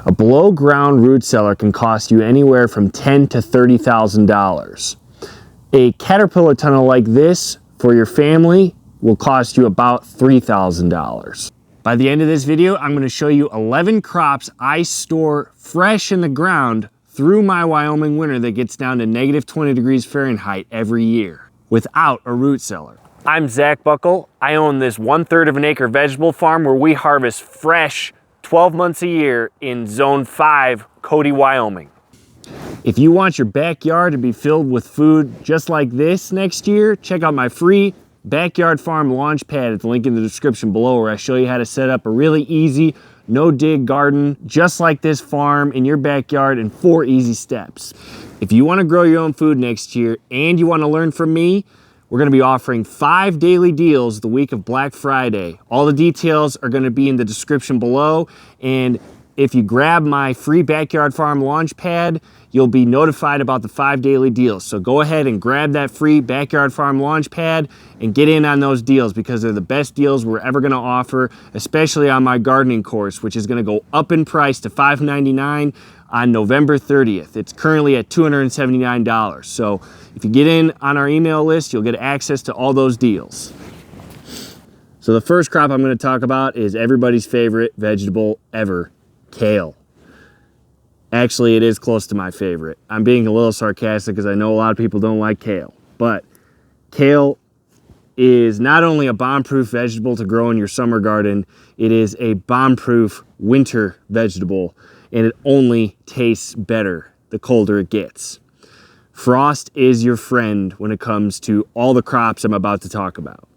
A below ground root cellar can cost you anywhere from $10,000 to $30,000. A caterpillar tunnel like this for your family will cost you about $3,000. By the end of this video, I'm going to show you 11 crops I store fresh in the ground through my Wyoming winter that gets down to negative 20 degrees Fahrenheit every year without a root cellar. I'm Zach Buckle. I own this 1/3 of an acre vegetable farm where we harvest fresh 12 months a year in Zone 5, Cody, Wyoming. If you want your backyard to be filled with food just like this next year, check out my free Backyard Farm Launchpad at the link in the description below, where I show you how to set up a really easy, no-dig garden just like this farm in your backyard in 4 easy steps. If you want to grow your own food next year and you want to learn from me, we're going to be offering 5 daily deals the week of Black Friday. All the details are going to be in the description below, and if you grab my free Backyard Farm Launchpad, you'll be notified about the 5 daily deals. So go ahead and grab that free Backyard Farm Launchpad and get in on those deals, because they're the best deals we're ever gonna offer, especially on my gardening course, which is gonna go up in price to $599 on November 30th. It's currently at $279. So if you get in on our email list, you'll get access to all those deals. So the first crop I'm gonna talk about is everybody's favorite vegetable ever, kale. Actually, it is close to my favorite. I'm being a little sarcastic because I know a lot of people don't like kale, but kale is not only a bomb-proof vegetable to grow in your summer garden, it is a bomb-proof winter vegetable, and it only tastes better the colder it gets. Frost is your friend when it comes to all the crops I'm about to talk about.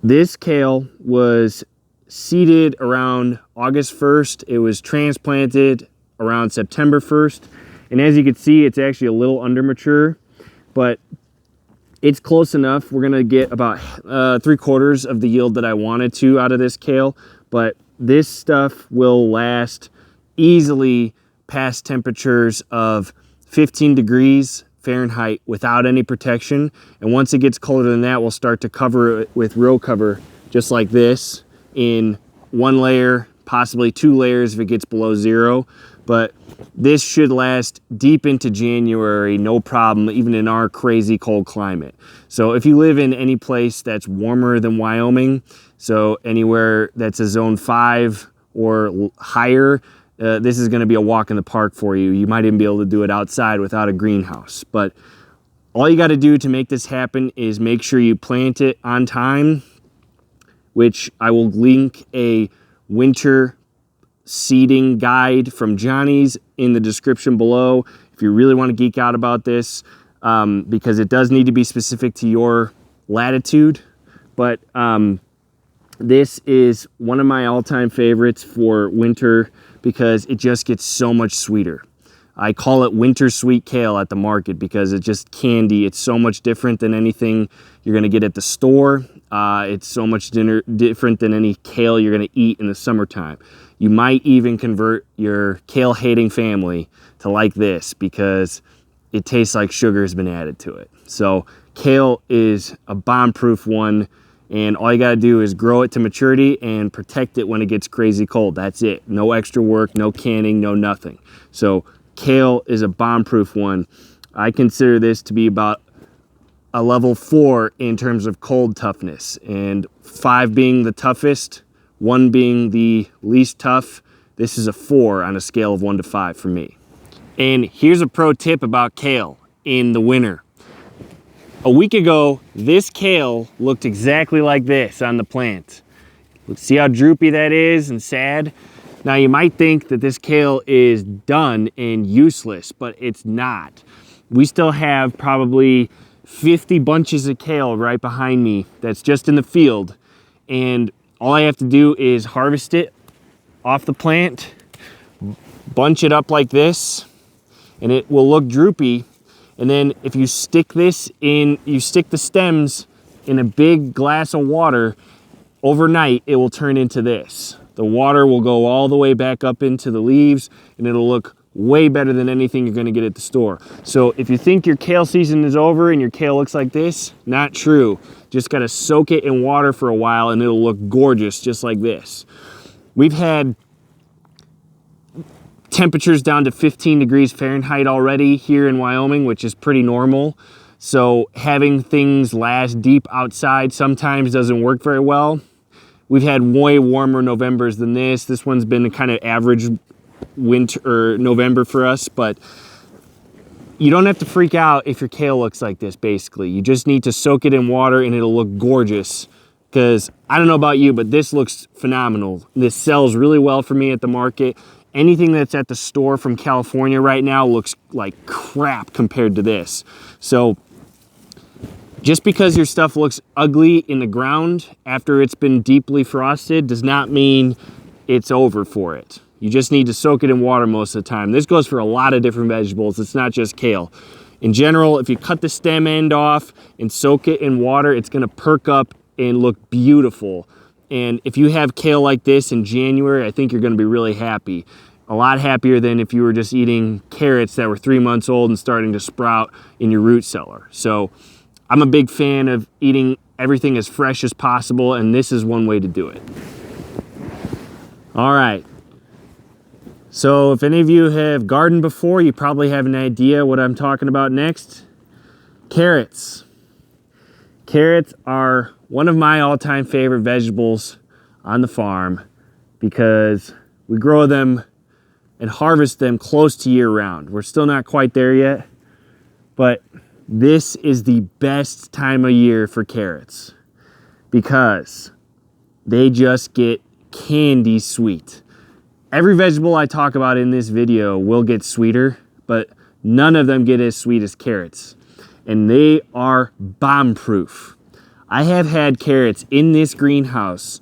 This kale was seeded around August 1st. It was transplanted around September 1st. And as you can see, it's actually a little under mature, but it's close enough. We're gonna get about 3/4 of the yield that I wanted to out of this kale, but this stuff will last easily past temperatures of 15 degrees Fahrenheit without any protection. And once it gets colder than that, we'll start to cover it with row cover just like this, in 1 layer, possibly 2 layers if it gets below 0. But this should last deep into January, no problem, even in our crazy cold climate. So if you live in any place that's warmer than Wyoming, so anywhere that's a Zone 5 or higher, this is gonna be a walk in the park for you. You might even be able to do it outside without a greenhouse. But all you gotta do to make this happen is make sure you plant it on time, which I will link a winter seeding guide from Johnny's in the description below if you really want to geek out about this, because it does need to be specific to your latitude. But this is one of my all-time favorites for winter because it just gets so much sweeter. I call it winter sweet kale at the market because it's just candy. It's so much different than anything you're gonna get at the store. It's so much different than any kale you're gonna eat in the summertime. You might even convert your kale hating family to like this because it tastes like sugar has been added to it. So kale is a bomb-proof one, and all you gotta do is grow it to maturity and protect it when it gets crazy cold. That's it. No extra work, no canning, no nothing. So kale is a bomb-proof one. I consider this to be about a level 4 in terms of cold toughness, and 5 being the toughest, 1 being the least tough. This is a 4 on a scale of 1 to 5 for me. And here's a pro tip about kale in the winter. A week ago, this kale looked exactly like this on the plant. See how droopy that is and sad? Now you might think that this kale is done and useless, but it's not. We still have probably 50 bunches of kale right behind me that's just in the field, and all I have to do is harvest it off the plant, bunch it up like this, and it will look droopy. And then if you stick this in, you stick the stems in a big glass of water overnight, it will turn into this. The water will go all the way back up into the leaves, and it'll look way better than anything you're gonna get at the store. So if you think your kale season is over and your kale looks like this, not true. Just gotta soak it in water for a while and it'll look gorgeous just like this. We've had temperatures down to 15 degrees Fahrenheit already here in Wyoming, which is pretty normal. So having things last deep outside sometimes doesn't work very well. We've had way warmer Novembers than this. This one's been a kind of average winter or November for us, but you don't have to freak out if your kale looks like this, basically. You just need to soak it in water and it'll look gorgeous. Because I don't know about you, but this looks phenomenal. This sells really well for me at the market. Anything that's at the store from California right now looks like crap compared to this. So just because your stuff looks ugly in the ground after it's been deeply frosted does not mean it's over for it. You just need to soak it in water most of the time. This goes for a lot of different vegetables. It's not just kale. In general, if you cut the stem end off and soak it in water, it's gonna perk up and look beautiful. And if you have kale like this in January, I think you're gonna be really happy. A lot happier than if you were just eating carrots that were 3 months old and starting to sprout in your root cellar. So I'm a big fan of eating everything as fresh as possible, and this is one way to do it. All right. So if any of you have gardened before, you probably have an idea what I'm talking about next. Carrots. Carrots are one of my all-time favorite vegetables on the farm because we grow them and harvest them close to year-round. We're still not quite there yet, but this is the best time of year for carrots because they just get candy sweet. Every vegetable I talk about in this video will get sweeter, but none of them get as sweet as carrots. And they are bomb-proof. I have had carrots in this greenhouse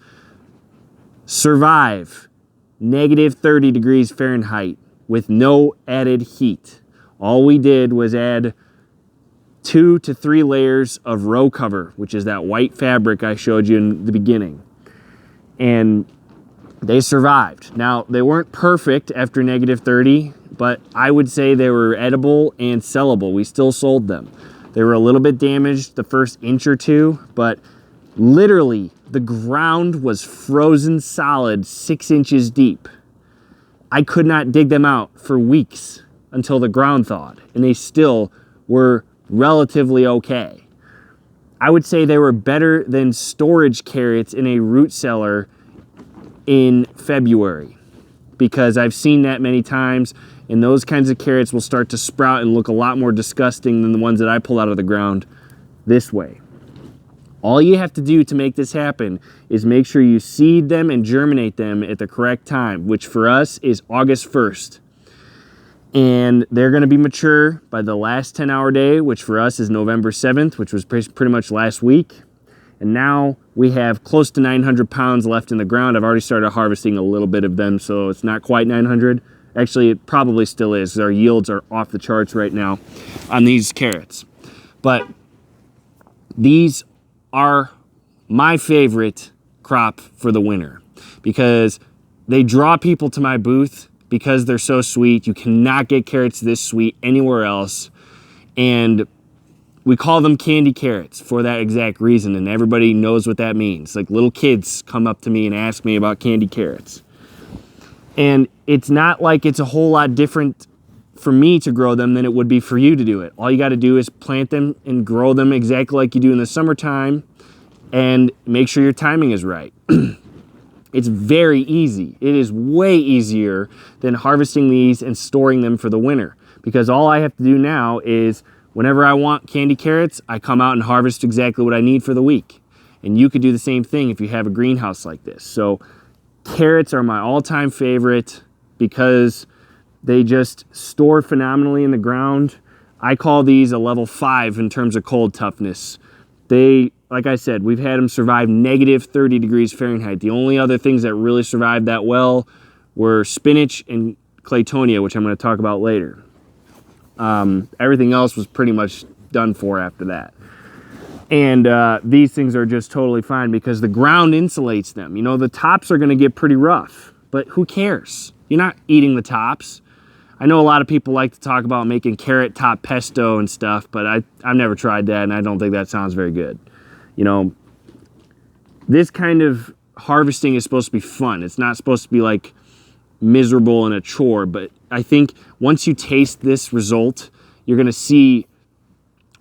survive negative 30 degrees Fahrenheit with no added heat. All we did was add 2 to 3 layers of row cover, which is that white fabric I showed you in the beginning. And they survived. Now, they weren't perfect after negative 30, but I would say they were edible and sellable. We still sold them. They were a little bit damaged the first inch or two, but literally the ground was frozen solid 6 inches deep. I could not dig them out for weeks until the ground thawed, and they still were relatively okay. I would say they were better than storage carrots in a root cellar in February because I've seen that many times, and those kinds of carrots will start to sprout and look a lot more disgusting than the ones that I pull out of the ground this way. All you have to do to make this happen is make sure you seed them and germinate them at the correct time, which for us is August 1st. And they're going to be mature by the last 10-hour day, which for us is November 7th, which was pretty much last week. And now we have close to 900 pounds left in the ground. I've already started harvesting a little bit of them, so it's not quite 900. Actually, it probably still is, because our yields are off the charts right now on these carrots. But these are my favorite crop for the winter because they draw people to my booth because they're so sweet. You cannot get carrots this sweet anywhere else. And we call them candy carrots for that exact reason, and everybody knows what that means. Like little kids come up to me and ask me about candy carrots. And it's not like it's a whole lot different for me to grow them than it would be for you to do it. All you got to do is plant them and grow them exactly like you do in the summertime and make sure your timing is right. It's very easy. It is way easier than harvesting these and storing them for the winter because all I have to do now is whenever I want candy carrots, I come out and harvest exactly what I need for the week. And you could do the same thing if you have a greenhouse like this. So carrots are my all-time favorite because they just store phenomenally in the ground. I call these a level 5 in terms of cold toughness. They, like I said, we've had them survive negative 30 degrees Fahrenheit. The only other things that really survived that well were spinach and claytonia, which I'm going to talk about later. Everything else was pretty much done for after that. And these things are just totally fine because the ground insulates them. You know, the tops are going to get pretty rough, but who cares? You're not eating the tops. I know a lot of people like to talk about making carrot top pesto and stuff, but I've never tried that, and I don't think that sounds very good. You know, this kind of harvesting is supposed to be fun. It's not supposed to be like miserable and a chore. But I think once you taste this result, you're gonna see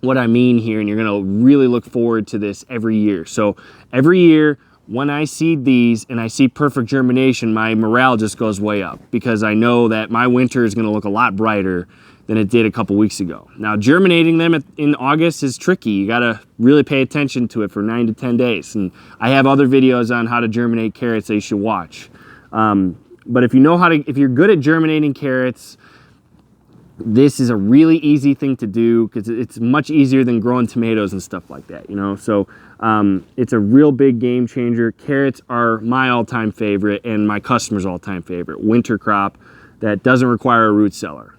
what I mean here, and you're gonna really look forward to this every year. So every year, when I seed these and I see perfect germination, my morale just goes way up because I know that my winter is gonna look a lot brighter than it did a couple weeks ago. Now, germinating them in August is tricky. You gotta really pay attention to it for 9 to 10 days. And I have other videos on how to germinate carrots that you should watch. But if you know if you're good at germinating carrots, this is a really easy thing to do because it's much easier than growing tomatoes and stuff like that, you know? So it's a real big game changer. Carrots are my all-time favorite and my customer's all-time favorite winter crop that doesn't require a root cellar.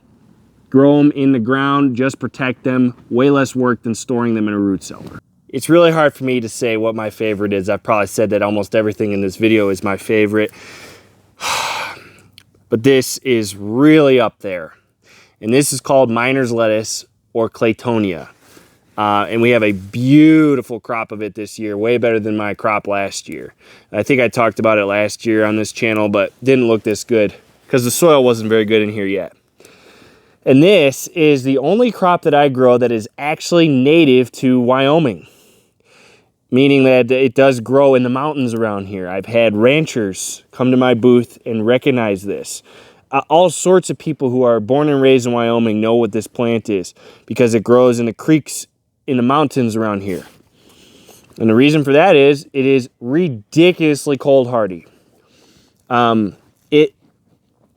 Grow them in the ground, just protect them. Way less work than storing them in a root cellar. It's really hard for me to say what my favorite is. I've probably said that almost everything in this video is my favorite. But this is really up there. And this is called miner's lettuce or Claytonia. And we have a beautiful crop of it this year, way better than my crop last year. I think I talked about it last year on this channel, but didn't look this good because the soil wasn't very good in here yet. And this is the only crop that I grow that is actually native to Wyoming, meaning that it does grow in the mountains around here. I've had ranchers come to my booth and recognize this. All sorts of people who are born and raised in Wyoming know what this plant is because it grows in the creeks in the mountains around here. And the reason for that is it is ridiculously cold hardy.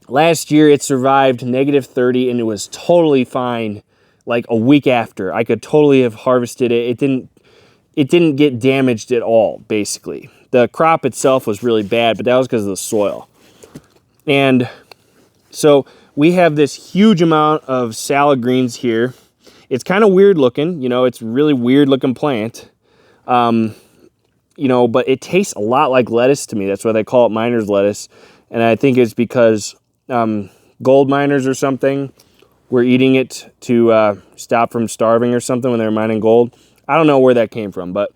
Last year it survived -30 and it was totally fine like a week after. I could totally have harvested it. It didn't get damaged at all, basically. The crop itself was really bad, but that was because of the soil. And so we have this huge amount of salad greens here. It's kind of weird looking, you know, it's a really weird looking plant. You know, but it tastes a lot like lettuce to me. That's why they call it miner's lettuce. And I think it's because gold miners or something were eating it to stop from starving or something when they were mining gold. I don't know where that came from, but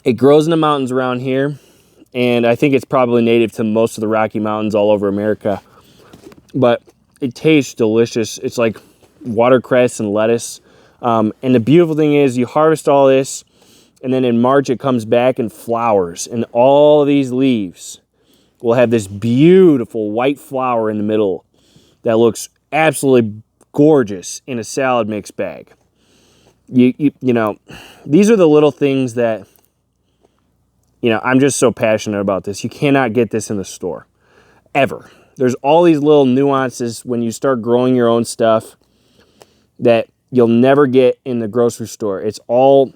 it grows in the mountains around here. And I think it's probably native to most of the Rocky Mountains all over America. But it tastes delicious. It's like watercress and lettuce. And the beautiful thing is you harvest all this, and then in March it comes back and flowers. And all of these leaves will have this beautiful white flower in the middle that looks absolutely gorgeous in a salad mix bag. You know, these are the little things that, you know, I'm just so passionate about this. You cannot get this in the store, ever. There's all these little nuances when you start growing your own stuff that you'll never get in the grocery store. It's all,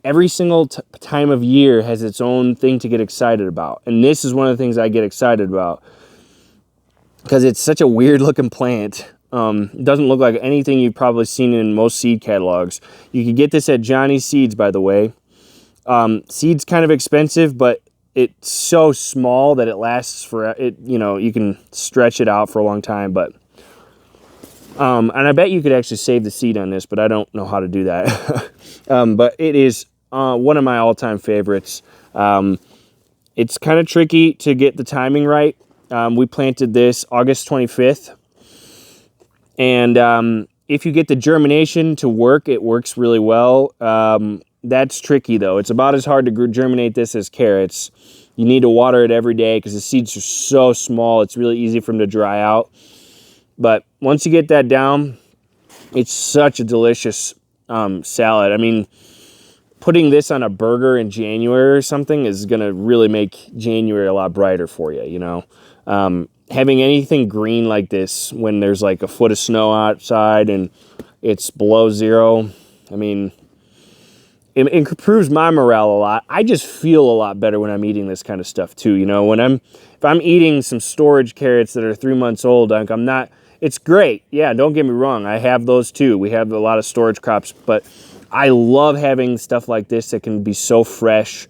every single time of year has its own thing to get excited about. And this is one of the things I get excited about because it's such a weird looking plant. It doesn't look like anything you've probably seen in most seed catalogs. You can get this at Johnny's Seeds, by the way. Seed's kind of expensive, but it's so small that it lasts for it. You know, you can stretch it out for a long time. But and I bet you could actually save the seed on this, but I don't know how to do that. But it is one of my all-time favorites. It's kind of tricky to get the timing right. We planted this August 25th. And if you get the germination to work, it works really well. That's tricky, though. It's about as hard to germinate this as carrots. You need to water it every day because the seeds are so small. It's really easy for them to dry out. But once you get that down, it's such a delicious salad. I mean, putting this on a burger in January or something is going to really make January a lot brighter for you, you know. Having anything green like this when there's like a foot of snow outside and it's below zero, I mean, it improves my morale a lot. I just feel a lot better when I'm eating this kind of stuff too. You know, if I'm eating some storage carrots that are 3 months old, like I'm not, it's great. Yeah, don't get me wrong. I have those too. We have a lot of storage crops, but I love having stuff like this that can be so fresh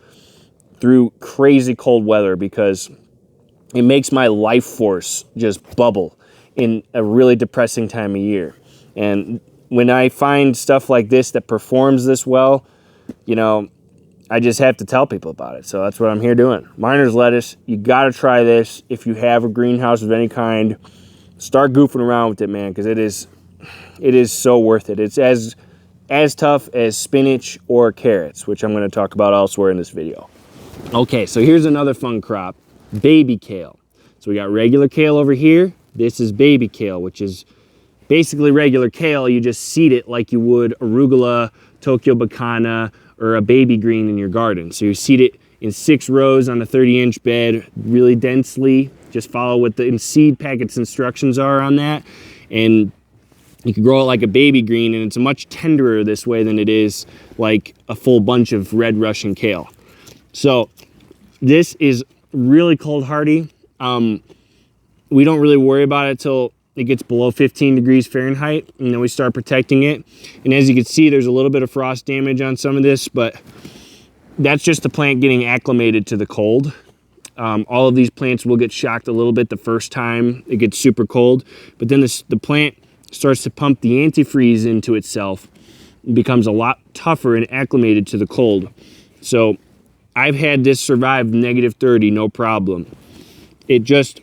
through crazy cold weather because it makes my life force just bubble in a really depressing time of year. And when I find stuff like this that performs this well, you know, I just have to tell people about it. So that's what I'm here doing. Miner's lettuce, you got to try this. If you have a greenhouse of any kind, start goofing around with it, man, because it is so worth it. It's as tough as spinach or carrots, which I'm going to talk about elsewhere in this video. Okay, so here's another fun crop, baby kale. So we got regular kale over here. This is baby kale, which is basically regular kale. You just seed it like you would arugula, Tokyo Bekana, or a baby green in your garden. So you seed it in 6 rows on a 30-inch bed, really densely. Just follow what the seed packet's instructions are on that. And you can grow it like a baby green, and it's much tenderer this way than it is like a full bunch of red Russian kale. So this is really cold hardy. We don't really worry about it till it gets below 15 degrees Fahrenheit, and then we start protecting it. And as you can see, there's a little bit of frost damage on some of this, but that's just the plant getting acclimated to the cold. All of these plants will get shocked a little bit the first time it gets super cold, but then the plant starts to pump the antifreeze into itself and becomes a lot tougher and acclimated to the cold. So I've had this survive -30, no problem. It just,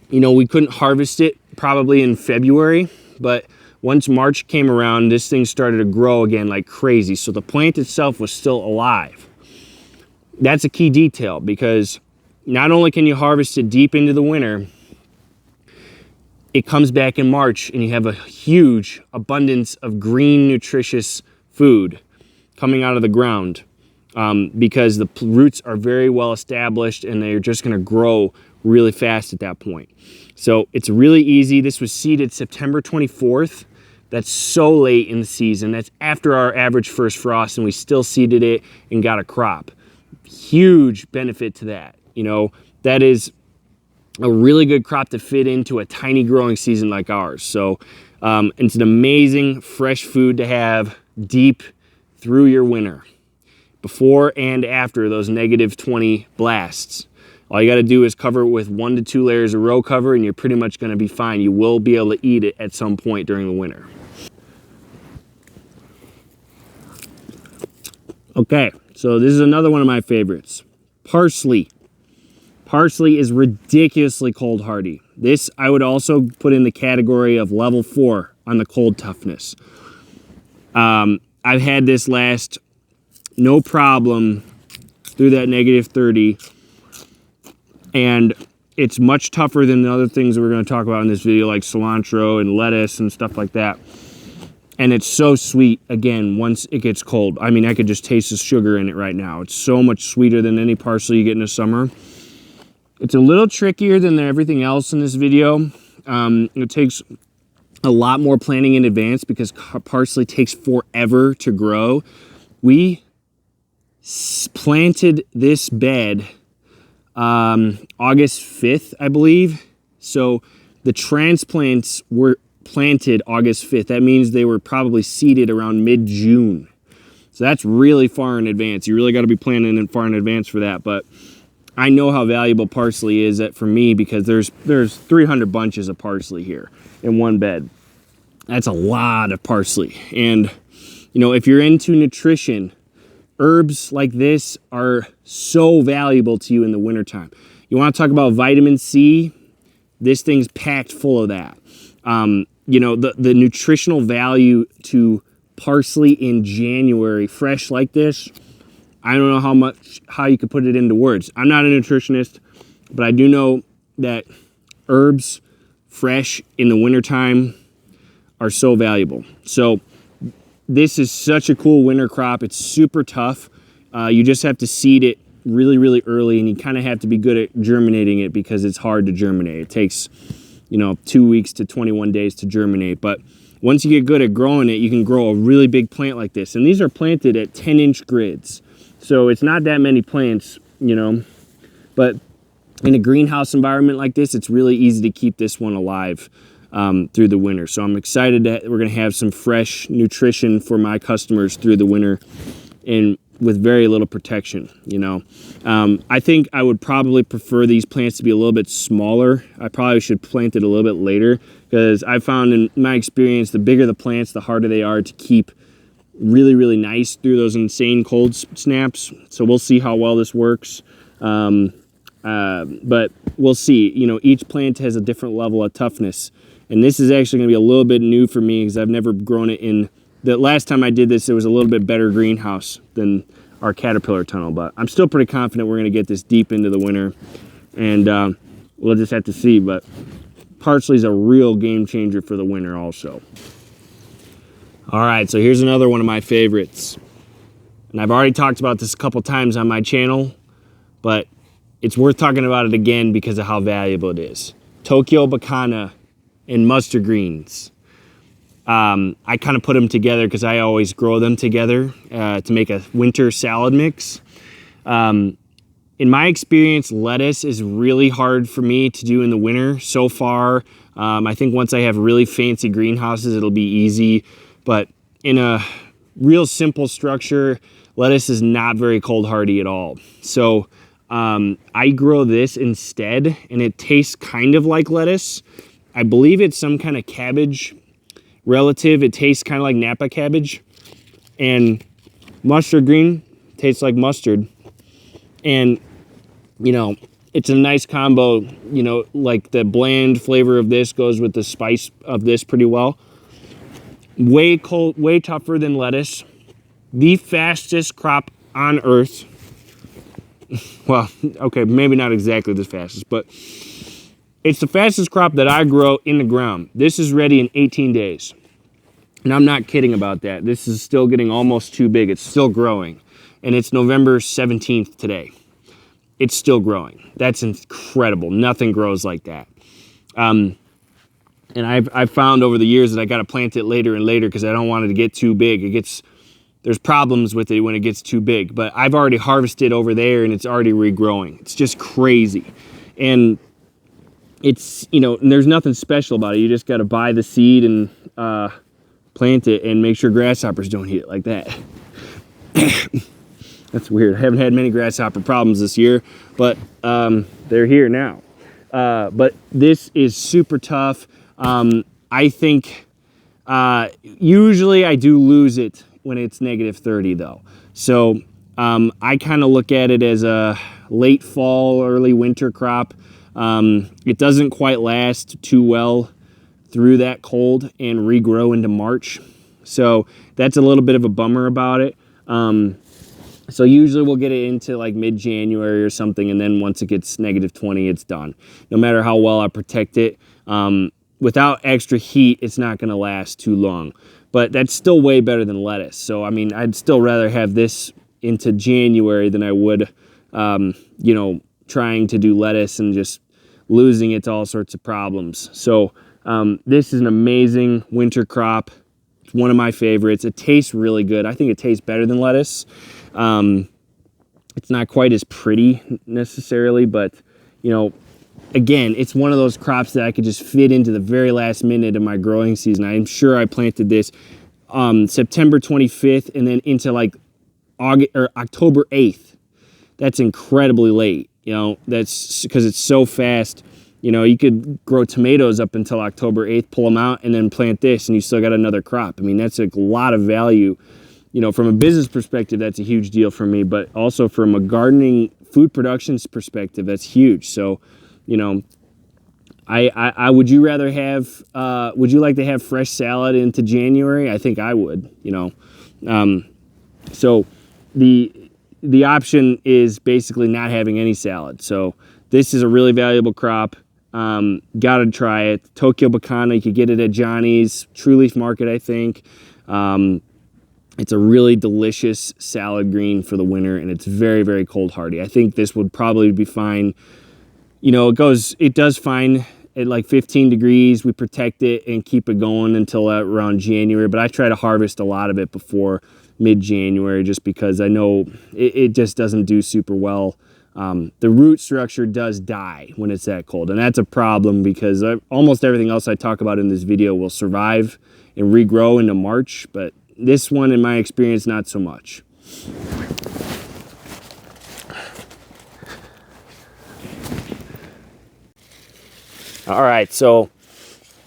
you know, we couldn't harvest it probably in February, but once March came around, this thing started to grow again like crazy. So the plant itself was still alive. That's a key detail, because not only can you harvest it deep into the winter, it comes back in March and you have a huge abundance of green, nutritious food coming out of the ground, because the roots are very well established and they're just going to grow really fast at that point. So it's really easy. This was seeded September 24th. That's so late in the season. That's after our average first frost, and we still seeded it and got a crop. Huge benefit to that. You know, that is a really good crop to fit into a tiny growing season like ours. So it's an amazing fresh food to have deep through your winter, before and after those -20 blasts. All you got to do is cover it with 1 to 2 layers of row cover, and you're pretty much going to be fine. You will be able to eat it at some point during the winter. Okay, so this is another one of my favorites, parsley. Parsley is ridiculously cold hardy. This I would also put in the category of level 4 on the cold toughness. I've had this last no problem through that -30, and it's much tougher than the other things that we're going to talk about in this video, like cilantro and lettuce and stuff like that. And it's so sweet, again, once it gets cold. I mean, I could just taste the sugar in it right now. It's so much sweeter than any parsley you get in the summer. It's a little trickier than everything else in this video. It takes a lot more planning in advance because parsley takes forever to grow. We planted this bed August 5th, I believe. So the transplants were planted August 5th. That means they were probably seeded around mid-June. So that's really far in advance. You really got to be planning in far in advance for that. But I know how valuable parsley is for me, because there's 300 bunches of parsley here in one bed. That's a lot of parsley. And, you know, if you're into nutrition, herbs like this are so valuable to you in the wintertime. You want to talk about vitamin C? This thing's packed full of that. You know, the nutritional value to parsley in January, fresh like this, I don't know how you could put it into words. I'm not a nutritionist, but I do know that herbs fresh in the wintertime are so valuable. So this is such a cool winter crop. It's super tough. You just have to seed it really, really early, and you kind of have to be good at germinating it because it's hard to germinate. It takes, you know, 2 weeks to 21 days to germinate. But once you get good at growing it, you can grow a really big plant like this. And these are planted at 10-inch grids. So it's not that many plants, you know, but in a greenhouse environment like this, it's really easy to keep this one alive through the winter. So I'm excited that we're going to have some fresh nutrition for my customers through the winter, and with very little protection, you know. I think I would probably prefer these plants to be a little bit smaller. I probably should plant it a little bit later, because I found in my experience, the bigger the plants, the harder they are to keep really, really nice through those insane cold snaps. So we'll see how well this works. But we'll see. You know, each plant has a different level of toughness. And this is actually going to be a little bit new for me because I've never grown it in. The last time I did this, it was a little bit better greenhouse than our caterpillar tunnel. But I'm still pretty confident we're going to get this deep into the winter. And we'll just have to see. But parsley's a real game changer for the winter also. All right, so here's another one of my favorites. And I've already talked about this a couple times on my channel, but it's worth talking about it again because of how valuable it is. Tokyo Bekana and mustard greens. I kind of put them together because I always grow them together to make a winter salad mix. In my experience, lettuce is really hard for me to do in the winter so far. I think once I have really fancy greenhouses, it'll be easy. But in a real simple structure, lettuce is not very cold hardy at all. So I grow this instead, and it tastes kind of like lettuce. I believe it's some kind of cabbage relative. It tastes kind of like Napa cabbage. And mustard green tastes like mustard. And, you know, it's a nice combo. You know, like the bland flavor of this goes with the spice of this pretty well. Way tougher than lettuce. The fastest crop on earth. Well, okay, maybe not exactly the fastest, but it's the fastest crop that I grow in the ground. This is ready in 18 days. And I'm not kidding about that. This is still getting almost too big. It's still growing. And it's November 17th today. It's still growing. That's incredible. Nothing grows like that. And I've found over the years that I got to plant it later and later because I don't want it to get too big. There's problems with it when it gets too big. But I've already harvested over there and it's already regrowing. It's just crazy. And it's, you know, and there's nothing special about it. You just got to buy the seed and plant it and make sure grasshoppers don't eat it like that. That's weird. I haven't had many grasshopper problems this year, but they're here now. But this is super tough. I think usually I do lose it when it's -30 though. So I kind of look at it as a late fall, early winter crop. It doesn't quite last too well through that cold and regrow into March. So that's a little bit of a bummer about it. So usually we'll get it into like mid-January or something, and then once it gets -20, it's done. No matter how well I protect it, without extra heat, it's not gonna last too long. But that's still way better than lettuce. So I mean, I'd still rather have this into January than I would, you know, trying to do lettuce and just losing it to all sorts of problems. So this is an amazing winter crop. It's one of my favorites. It tastes really good. I think it tastes better than lettuce. It's not quite as pretty necessarily, but you know, again, it's one of those crops that I could just fit into the very last minute of my growing season. I'm sure I planted this September 25th and then into like August or October 8th. That's incredibly late. You know, that's because it's so fast. You know, you could grow tomatoes up until October 8th, pull them out, and then plant this, and you still got another crop. I mean, that's a lot of value. You know, from a business perspective, that's a huge deal for me, but also from a gardening food production perspective, that's huge. So, you know, I would you rather have, would you like to have fresh salad into January? I think I would, you know. So the option is basically not having any salad. So this is a really valuable crop. Gotta try it. Tokyo Bekana, you could get it at Johnny's True Leaf Market, I think. It's a really delicious salad green for the winter, and it's very, very cold hardy. I think this would probably be fine. You know, it does fine at like 15 degrees. We protect it and keep it going until around January, but I try to harvest a lot of it before mid-January just because I know it just doesn't do super well. The root structure does die when it's that cold, and that's a problem because almost everything else I talk about in this video will survive and regrow into March, but this one, in my experience, not so much. All right, so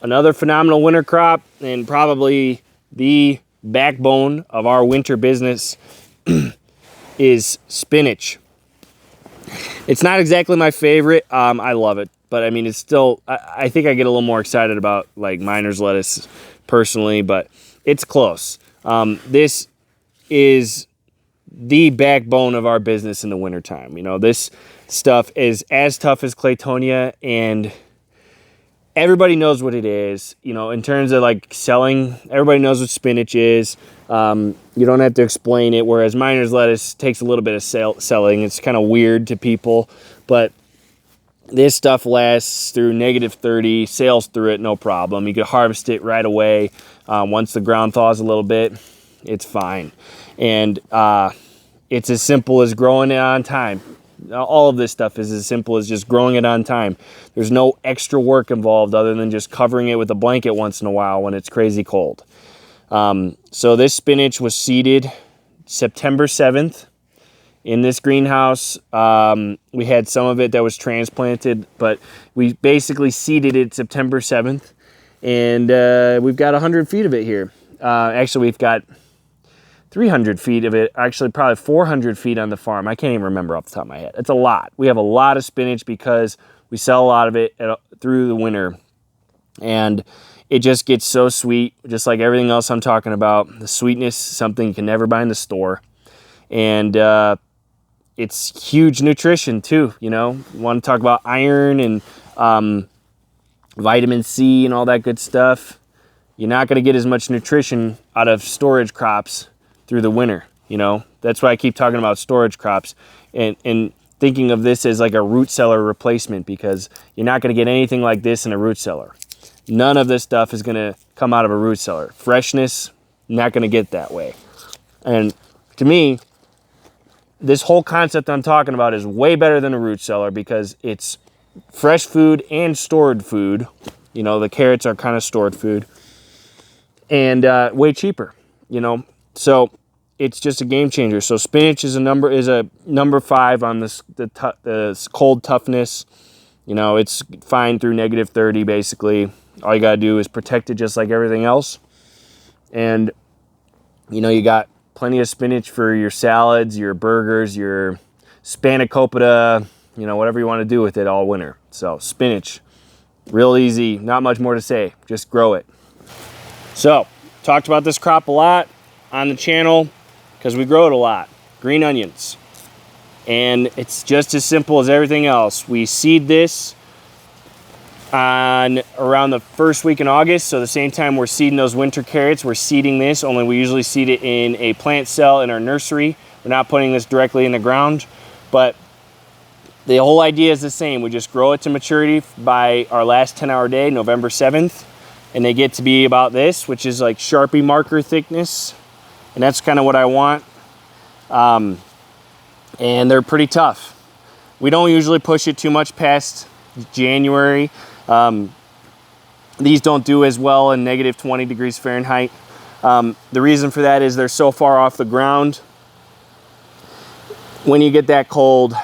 another phenomenal winter crop, and probably the backbone of our winter business is spinach. It's not exactly my favorite. I love it, but I mean, it's still, I think I get a little more excited about like miner's lettuce personally, but it's close. This is the backbone of our business in the wintertime. You know, this stuff is as tough as Claytonia, and everybody knows what it is. You know, in terms of like selling, everybody knows what spinach is. You don't have to explain it, whereas miner's lettuce takes a little bit of selling. It's kind of weird to people, but this stuff lasts through -30, sails through it, no problem. You can harvest it right away. Once the ground thaws a little bit, it's fine. And it's as simple as growing it on time. All of this stuff is as simple as just growing it on time. There's no extra work involved other than just covering it with a blanket once in a while when it's crazy cold. So this spinach was seeded September 7th in this greenhouse. We had some of it that was transplanted, but we basically seeded it September 7th. And we've got 100 feet of it here. Actually, we've got 300 feet of it, actually probably 400 feet on the farm. I can't even remember off the top of my head. It's a lot. We have a lot of spinach because we sell a lot of it through the winter. And it just gets so sweet, just like everything else I'm talking about. The sweetness is something you can never buy in the store. And it's huge nutrition too, you know. You want to talk about iron and vitamin C and all that good stuff. You're not going to get as much nutrition out of storage crops through the winter, you know. That's why I keep talking about storage crops and thinking of this as like a root cellar replacement, because you're not going to get anything like this in a root cellar. None of this stuff is going to come out of a root cellar. Freshness, not going to get that way. And to me, this whole concept I'm talking about is way better than a root cellar because it's fresh food and stored food. You know, the carrots are kind of stored food. And way cheaper, you know. So it's just a game changer. So spinach is a number 5 on the cold toughness. You know, it's fine through -30 basically. All you gotta do is protect it just like everything else. And you know, you got plenty of spinach for your salads, your burgers, your spanakopita, you know, whatever you want to do with it all winter. So spinach, real easy, not much more to say, just grow it. So, talked about this crop a lot on the channel because we grow it a lot. Green onions. And it's just as simple as everything else. We seed this on around the first week in August. So the same time we're seeding those winter carrots, we're seeding this, only we usually seed it in a plant cell in our nursery. We're not putting this directly in the ground, but the whole idea is the same. We just grow it to maturity by our last 10-hour day, November 7th. And they get to be about this, which is like Sharpie marker thickness. And that's kind of what I want. And they're pretty tough. We don't usually push it too much past January. These don't do as well in -20 degrees Fahrenheit. The reason for that is they're so far off the ground. When you get that cold,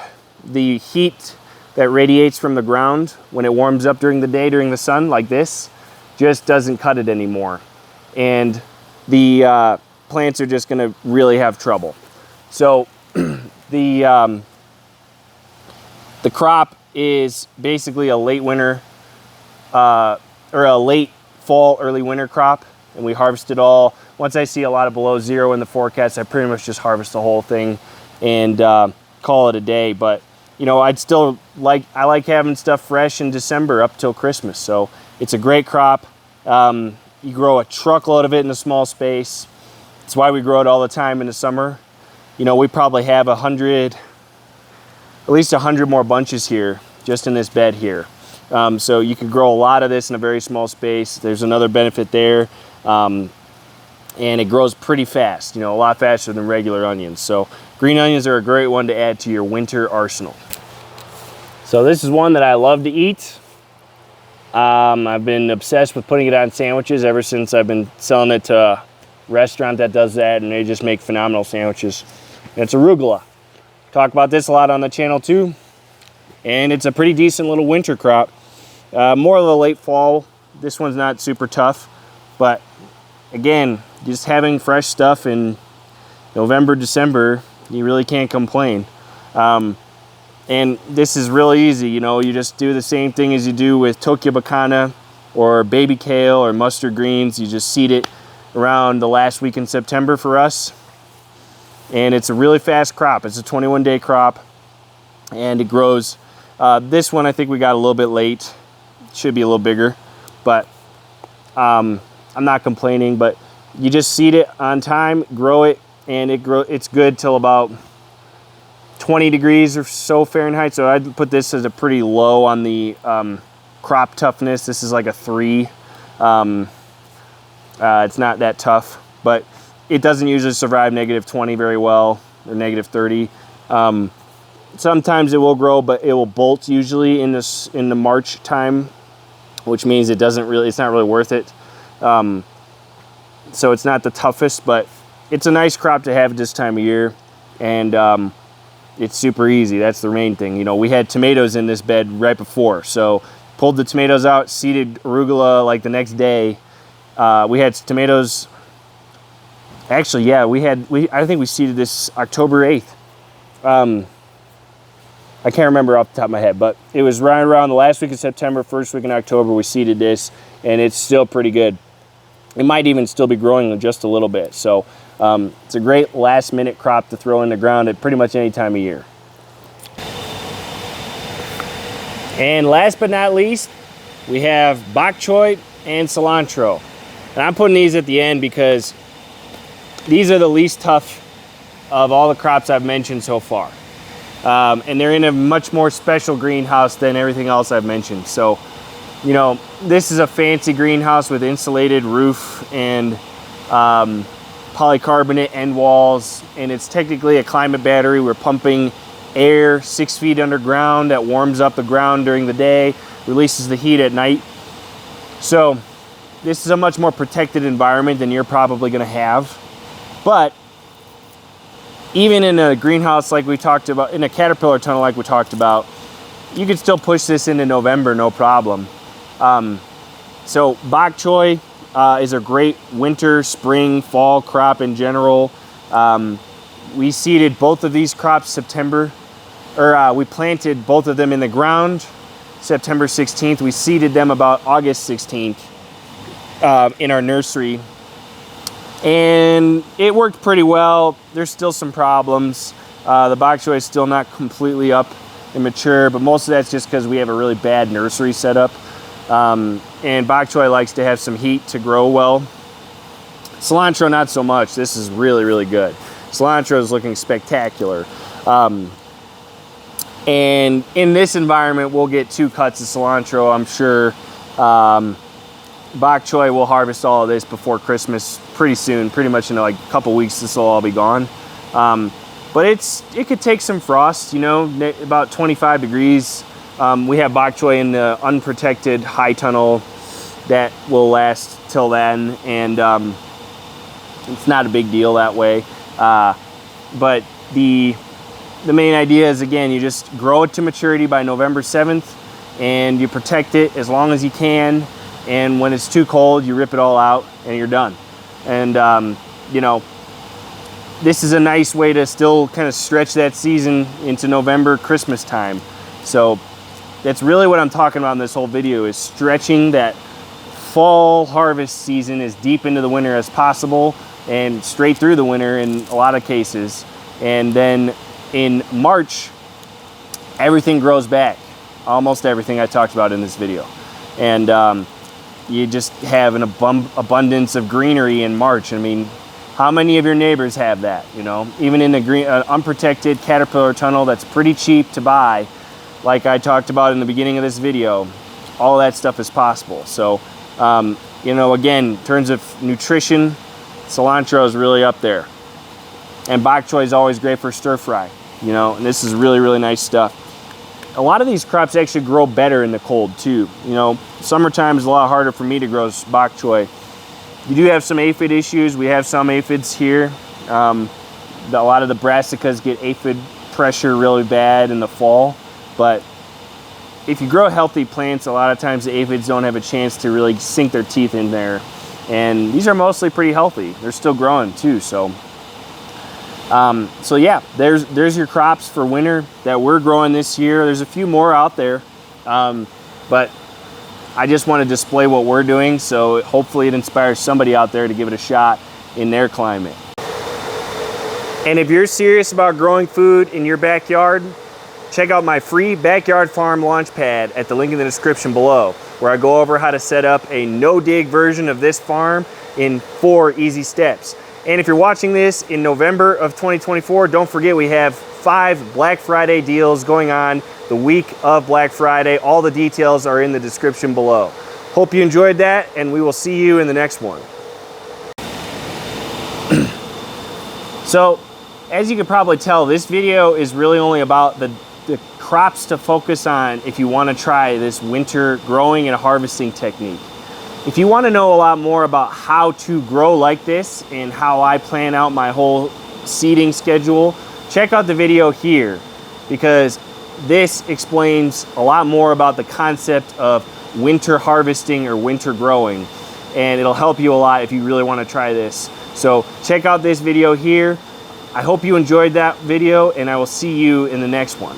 the heat that radiates from the ground when it warms up during the day, during the sun like this, just doesn't cut it anymore. And the plants are just gonna really have trouble. So the crop is basically a late winter or a late fall, early winter crop, and we harvest it all. Once I see a lot of below zero in the forecast, I pretty much just harvest the whole thing and call it a day. But you know, I like having stuff fresh in December up till Christmas. So it's a great crop. You grow a truckload of it in a small space. That's why we grow it all the time in the summer. You know, we probably have at least 100 more bunches here, just in this bed here. So you can grow a lot of this in a very small space. There's another benefit there. And it grows pretty fast, you know, a lot faster than regular onions. So green onions are a great one to add to your winter arsenal. So this is one that I love to eat. I've been obsessed with putting it on sandwiches ever since I've been selling it to a restaurant that does that, and they just make phenomenal sandwiches. And it's arugula. Talk about this a lot on the channel too. And it's a pretty decent little winter crop. More of the late fall. This one's not super tough, but again, just having fresh stuff in November, December, you really can't complain. And this is really easy. You know, you just do the same thing as you do with Tokyo Bekana or baby kale or mustard greens. You just seed it around the last week in September for us. And it's a really fast crop. It's a 21-day crop, and it grows. This one I think we got a little bit late. Should be a little bigger, but I'm not complaining. But you just seed it on time, grow it, and it's good till about 20 degrees or so Fahrenheit. So I'd put this as a pretty low on the crop toughness. This is like a 3. It's not that tough, but it doesn't usually survive -20 very well, or -30. Sometimes it will grow, but it will bolt usually in the March time, which means it's not really worth it. So it's not the toughest, but it's a nice crop to have this time of year, and it's super easy. That's the main thing. You know, we had tomatoes in this bed right before, so pulled the tomatoes out, seeded arugula like the next day. We had tomatoes. Actually, yeah, I think we seeded this October 8th. I can't remember off the top of my head, but it was right around the last week of September, first week in October, we seeded this, and it's still pretty good. It might even still be growing just a little bit. So it's a great last minute crop to throw in the ground at pretty much any time of year. And last but not least, we have bok choy and cilantro. And I'm putting these at the end because these are the least tough of all the crops I've mentioned so far. And they're in a much more special greenhouse than everything else I've mentioned. So, you know, this is a fancy greenhouse with insulated roof and polycarbonate end walls, and it's technically a climate battery. We're pumping air 6 feet underground that warms up the ground during the day, releases the heat at night. So this is a much more protected environment than you're probably going to have. But even in a greenhouse like we talked about, in a caterpillar tunnel like we talked about, you could still push this into November, no problem. So bok choy is a great winter, spring, fall crop in general. We seeded both of these crops we planted both of them in the ground September 16th. We seeded them about August 16th in our nursery. And it worked pretty well. There's still some problems. The bok choy is still not completely up and mature, but most of that's just because we have a really bad nursery setup. And bok choy likes to have some heat to grow well. Cilantro, not so much. This is really, really good. Cilantro is looking spectacular. And in this environment, we'll get 2 cuts of cilantro, I'm sure. Bok choy, we'll harvest all of this before Christmas pretty soon. Pretty much in like a couple weeks, this will all be gone. But it could take some frost, you know, about 25 degrees. We have bok choy in the unprotected high tunnel that will last till then, and it's not a big deal that way. But the main idea is, again, you just grow it to maturity by November 7th, and you protect it as long as you can. And when it's too cold, you rip it all out and you're done. And, you know, this is a nice way to still kind of stretch that season into November, Christmas time. So that's really what I'm talking about in this whole video, is stretching that fall harvest season as deep into the winter as possible and straight through the winter in a lot of cases. And then in March, everything grows back. Almost everything I talked about in this video. And you just have an abundance of greenery in March. I mean, how many of your neighbors have that? You know, even in a unprotected caterpillar tunnel that's pretty cheap to buy, like I talked about in the beginning of this video, all that stuff is possible. So, you know, again, in terms of nutrition, cilantro is really up there. And bok choy is always great for stir fry, you know, and this is really, really nice stuff. A lot of these crops actually grow better in the cold too. You know, summertime is a lot harder for me to grow bok choy. You do have some aphid issues. We have some aphids here. A lot of the brassicas get aphid pressure really bad in the fall. But if you grow healthy plants, a lot of times the aphids don't have a chance to really sink their teeth in there And these are mostly pretty healthy. They're still growing too, so. So yeah, there's your crops for winter that we're growing this year. There's a few more out there, but I just want to display what we're doing, so hopefully it inspires somebody out there to give it a shot in their climate. And if you're serious about growing food in your backyard, check out my free Backyard Farm Launchpad at the link in the description below, where I go over how to set up a no-dig version of this farm in 4 easy steps. And if you're watching this in November of 2024, don't forget we have 5 Black Friday deals going on the week of Black Friday. All the details are in the description below. Hope you enjoyed that, and we will see you in the next one. So, as you can probably tell, this video is really only about the crops to focus on if you want to try this winter growing and harvesting technique. If you want to know a lot more about how to grow like this and how I plan out my whole seeding schedule, check out the video here, because this explains a lot more about the concept of winter harvesting or winter growing, and it'll help you a lot if you really want to try this. So check out this video here. I hope you enjoyed that video, and I will see you in the next one.